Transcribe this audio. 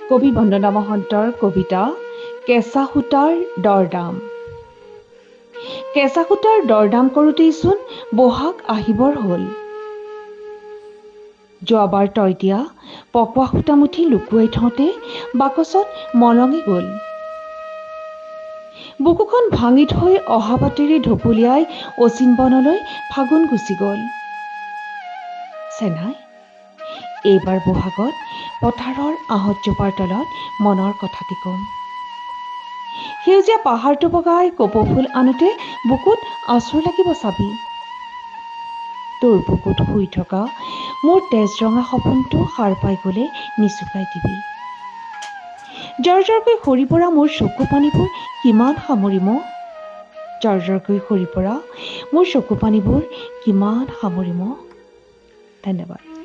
কবি বন্দনা মহন্তৰ কবিতা কেঁচা সূতাৰ দৰদাম। কেঁচা সূতাৰ দৰদাম কৰোঁতেইচোন বহাগ আহিবৰ হ'ল। যোৱাবাৰ তই দিয়া পকোৱা সূতা মুঠি লুকুৱাই থওঁতে বাকচত মলঙি গ'ল। বুকুখন ভাঙি থৈ অহা বাটেৰে ঢপলিয়াই অচিন বনলৈ ফাগুন গুচি গ'ল। চেনাই, এইবাৰ বহাগত পথাৰৰ আহঁতজোপাৰ তলত মনৰ কথাটি কম। সেউজীয়া পাহাৰটো বগাই কপৌ ফুল আনোতে বুকুত আঁচোৰ লাগিব চাবি। তোৰ বুকুত শুই থকা মোৰ তেজৰঙা সপোনটো সাৰ পাই গ'লে নিচুকাই দিবি। জৰ্জৰকৈ সৰি পৰা মোৰ চকু পানীবোৰ কিমান সামৰিম? জৰ্জৰকৈ সৰি পৰা মোৰ চকু পানীবোৰ কিমান সামৰিম? ধন্যবাদ।